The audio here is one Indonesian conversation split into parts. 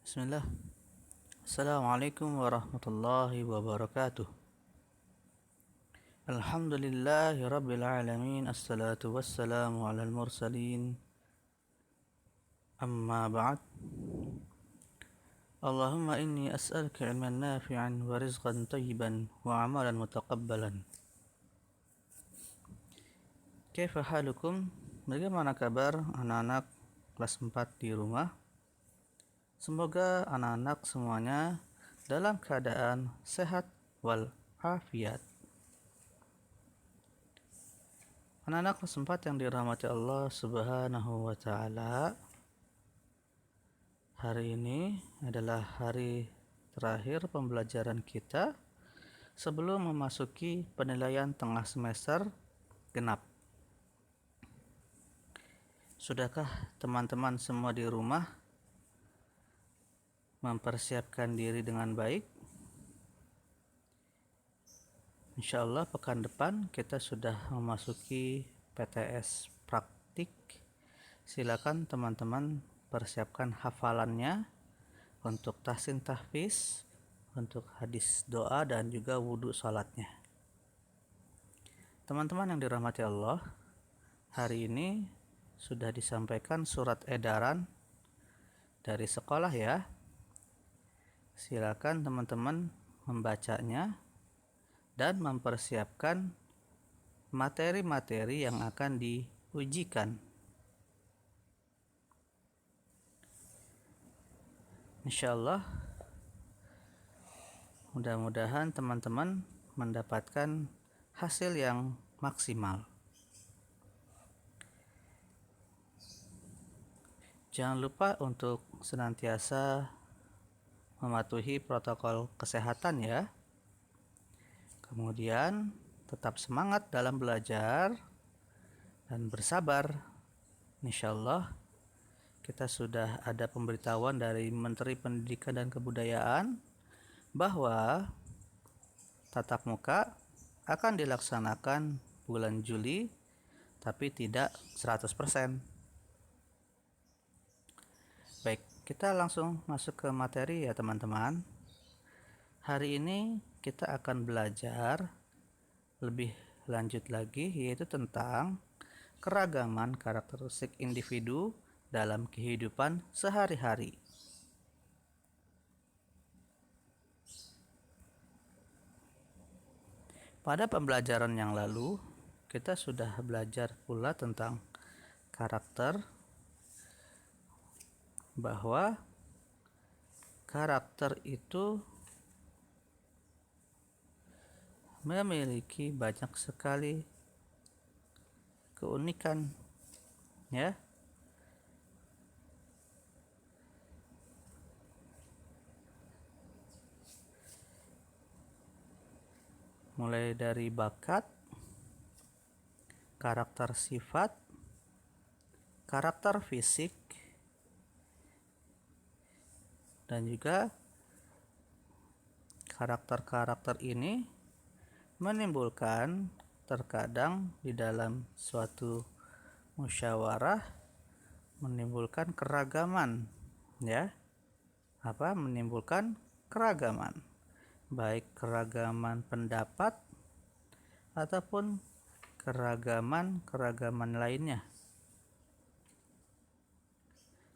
Bismillah. Assalamualaikum warahmatullahi wabarakatuh. Alhamdulillahi rabbil alamin. Assalatu wassalamu alal mursalin. Amma ba'd. Allahumma inni as'aluka ilman nafi'an wa rizqan tayyiban wa amalan mutaqabbalan. Kaifa halukum? Bagaimana kabar anak-anak kelas 4 di rumah? Semoga anak-anak semuanya dalam keadaan sehat wal afiat. Anak-anak kelas 4 yang dirahmati Allah Subhanahu wa taala, hari ini adalah hari terakhir pembelajaran kita sebelum memasuki penilaian tengah semester genap. Sudahkah teman-teman semua di rumah mempersiapkan diri dengan baik? Insyaallah pekan depan kita sudah memasuki PTS praktik. Silakan teman-teman persiapkan hafalannya untuk tahsin tahfiz, untuk hadis doa dan juga wudhu salatnya. Teman-teman yang dirahmati Allah, hari ini sudah disampaikan surat edaran dari sekolah ya. Silakan teman-teman membacanya dan mempersiapkan materi-materi yang akan diujikan. Insyaallah mudah-mudahan teman-teman mendapatkan hasil yang maksimal. Jangan lupa untuk senantiasa mematuhi protokol kesehatan ya. Kemudian tetap semangat dalam belajar dan bersabar. Insyaallah kita sudah ada pemberitahuan dari Menteri Pendidikan dan Kebudayaan bahwa tatap muka akan dilaksanakan bulan Juli tapi tidak 100%. Baik, kita langsung masuk ke materi ya teman-teman. Hari ini kita akan belajar lebih lanjut lagi yaitu tentang keragaman karakteristik individu dalam kehidupan sehari-hari. Pada pembelajaran yang lalu, kita sudah belajar pula tentang karakter, bahwa karakter itu memiliki banyak sekali keunikan ya. Mulai dari bakat, karakter sifat, karakter fisik, dan juga karakter-karakter ini menimbulkan terkadang di dalam suatu musyawarah menimbulkan keragaman ya. Menimbulkan keragaman, baik keragaman pendapat ataupun keragaman lainnya.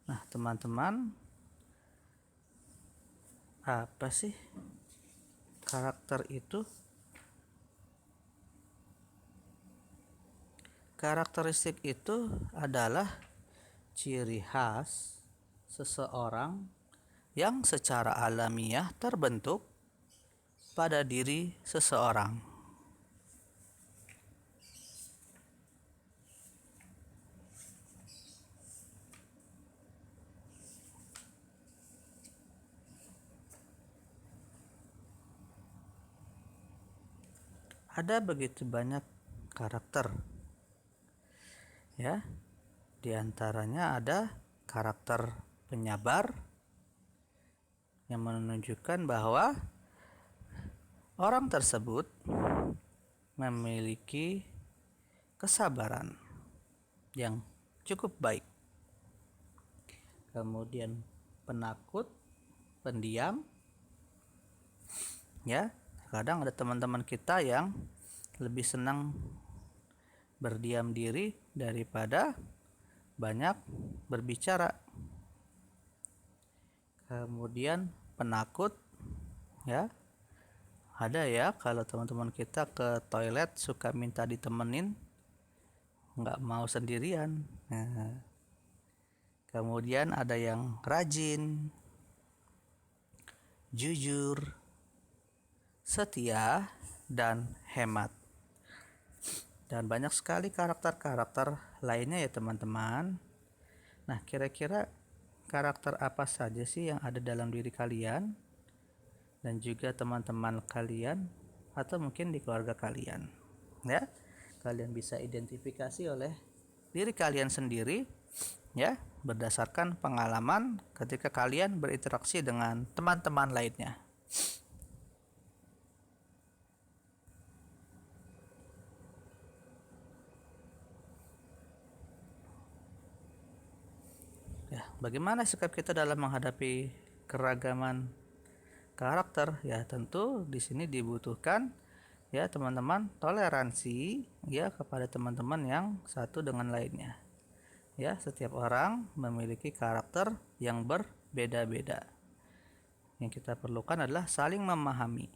Nah, teman-teman, apa sih karakter itu? Karakteristik itu adalah ciri khas seseorang yang secara alamiah terbentuk pada diri seseorang. Ada begitu banyak karakter ya. Di antaranya ada karakter penyabar yang menunjukkan bahwa orang tersebut memiliki kesabaran yang cukup baik. Kemudian penakut pendiam, ya. Kadang ada teman-teman kita yang lebih senang berdiam diri daripada banyak berbicara. Kemudian penakut, ya. Ada ya kalau teman-teman kita ke toilet suka minta ditemenin, nggak mau sendirian. Nah, kemudian ada yang rajin, jujur, setia, dan hemat. Dan banyak sekali karakter-karakter lainnya ya teman-teman. Nah, kira-kira karakter apa saja sih yang ada dalam diri kalian dan juga teman-teman kalian atau mungkin di keluarga kalian, ya? Kalian bisa identifikasi oleh diri kalian sendiri, ya, berdasarkan pengalaman ketika kalian berinteraksi dengan teman-teman lainnya. Ya, bagaimana sikap kita dalam menghadapi keragaman karakter? Ya, tentu di sini dibutuhkan ya teman-teman toleransi ya kepada teman-teman yang satu dengan lainnya. Ya, setiap orang memiliki karakter yang berbeda-beda. Yang kita perlukan adalah saling memahami,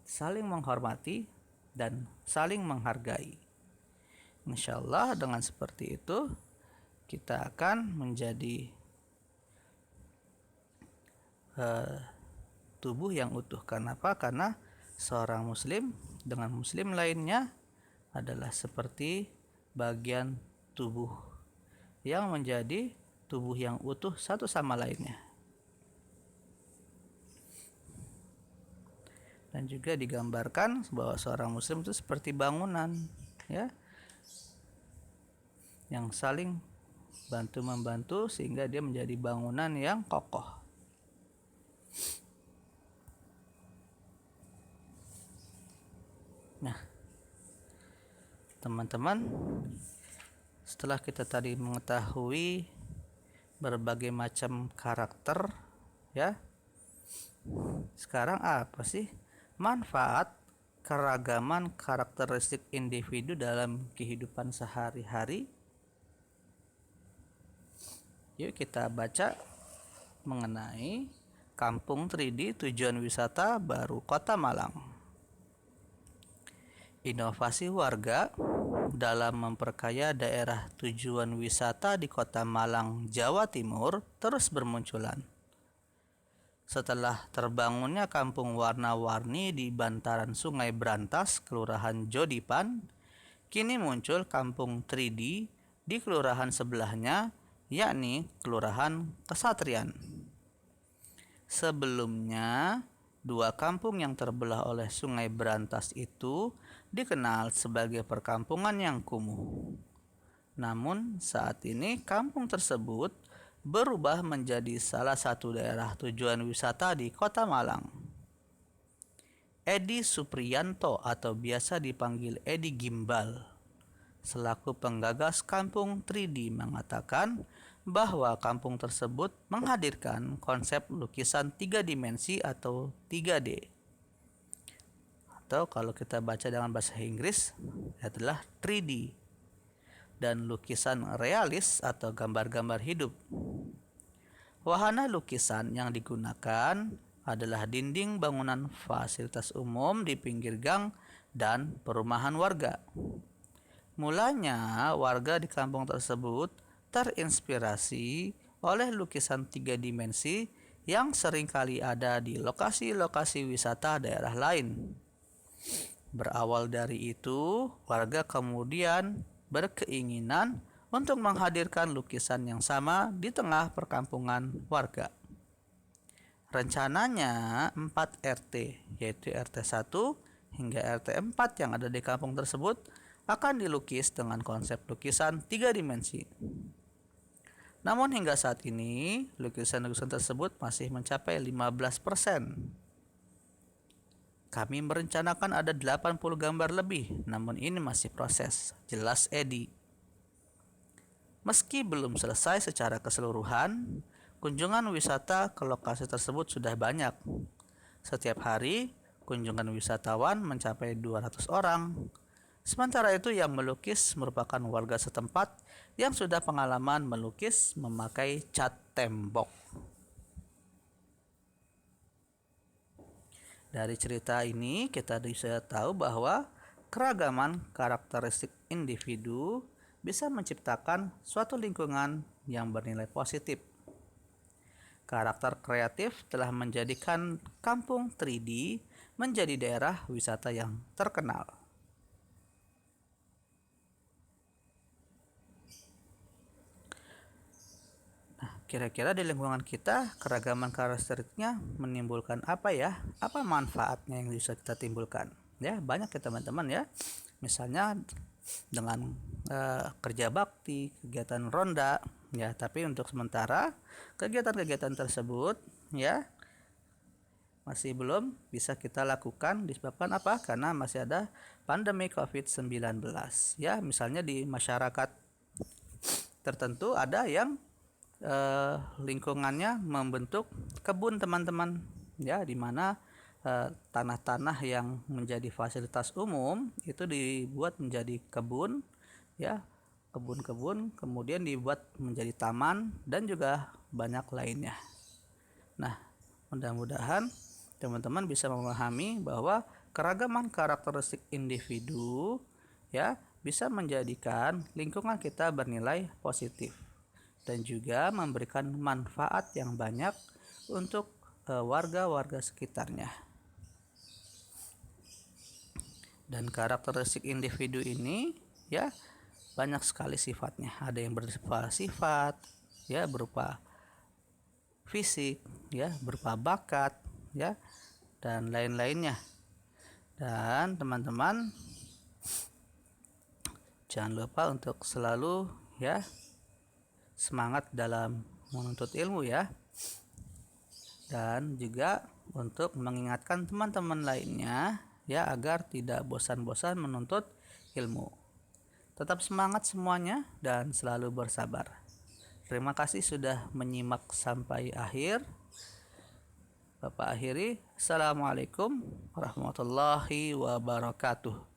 saling menghormati, dan saling menghargai. Insya Allah dengan seperti itu kita akan menjadi tubuh yang utuh. Kenapa? Karena seorang muslim dengan muslim lainnya adalah seperti bagian tubuh yang menjadi tubuh yang utuh satu sama lainnya. Dan juga digambarkan bahwa seorang muslim itu seperti bangunan, ya, yang saling bantu-membantu sehingga dia menjadi bangunan yang kokoh. Nah, teman-teman, setelah kita tadi mengetahui berbagai macam karakter, ya, sekarang apa sih manfaat keragaman karakteristik individu dalam kehidupan sehari-hari? Yuk kita baca mengenai Kampung 3D Tujuan Wisata Baru Kota Malang. Inovasi warga dalam memperkaya daerah tujuan wisata di Kota Malang, Jawa Timur terus bermunculan. Setelah terbangunnya kampung warna-warni di bantaran Sungai Brantas, Kelurahan Jodipan, kini muncul Kampung 3D di kelurahan sebelahnya, yakni Kelurahan Kesatrian. Sebelumnya, dua kampung yang terbelah oleh Sungai Brantas itu dikenal sebagai perkampungan yang kumuh. Namun, saat ini kampung tersebut berubah menjadi salah satu daerah tujuan wisata di Kota Malang. Edi Supriyanto atau biasa dipanggil Edi Gimbal, selaku penggagas Kampung 3D mengatakan bahwa kampung tersebut menghadirkan konsep lukisan 3 dimensi atau 3D. Atau kalau kita baca dengan bahasa Inggris adalah 3D. Dan lukisan realis atau gambar-gambar hidup. Wahana lukisan yang digunakan adalah dinding bangunan fasilitas umum di pinggir gang dan perumahan warga. Mulanya warga di kampung tersebut terinspirasi oleh lukisan 3 dimensi yang seringkali ada di lokasi-lokasi wisata daerah lain. Berawal dari itu, warga kemudian berkeinginan untuk menghadirkan lukisan yang sama di tengah perkampungan warga. Rencananya 4 RT, yaitu RT 1 hingga RT 4 yang ada di kampung tersebut akan dilukis dengan konsep lukisan 3 dimensi. Namun hingga saat ini, lukisan-lukisan tersebut masih mencapai 15%. Kami merencanakan ada 80 gambar lebih, namun ini masih proses, jelas Edi. Meski belum selesai secara keseluruhan, kunjungan wisata ke lokasi tersebut sudah banyak. Setiap hari, kunjungan wisatawan mencapai 200 orang. Sementara itu yang melukis merupakan warga setempat yang sudah pengalaman melukis memakai cat tembok. Dari cerita ini kita bisa tahu bahwa keragaman karakteristik individu bisa menciptakan suatu lingkungan yang bernilai positif. Karakter kreatif telah menjadikan kampung 3D menjadi daerah wisata yang terkenal. Kira-kira di lingkungan kita, keragaman karakteristiknya menimbulkan apa ya? Apa manfaatnya yang bisa kita timbulkan? Ya, banyak ya teman-teman ya. Misalnya dengan kerja bakti, kegiatan ronda, ya. Tapi untuk sementara kegiatan-kegiatan tersebut, ya, masih belum bisa kita lakukan disebabkan apa? Karena masih ada pandemi COVID-19. Ya, misalnya di masyarakat tertentu ada yang lingkungannya membentuk kebun teman-teman, ya, di mana tanah-tanah yang menjadi fasilitas umum itu dibuat menjadi kebun, ya, kebun-kebun, kemudian dibuat menjadi taman dan juga banyak lainnya. Nah, mudah-mudahan teman-teman bisa memahami bahwa keragaman karakteristik individu, ya, bisa menjadikan lingkungan kita bernilai positif dan juga memberikan manfaat yang banyak untuk warga-warga sekitarnya. Dan karakteristik individu ini, ya, banyak sekali sifatnya. Ada yang berupa sifat, ya, berupa fisik, ya, berupa bakat, ya, dan lain-lainnya. Dan teman-teman jangan lupa untuk selalu, ya, semangat dalam menuntut ilmu, ya, dan juga untuk mengingatkan teman-teman lainnya, ya, agar tidak bosan-bosan menuntut ilmu. Tetap semangat semuanya dan selalu bersabar. Terima kasih sudah menyimak sampai akhir. Bapak akhiri, Assalamualaikum warahmatullahi wabarakatuh.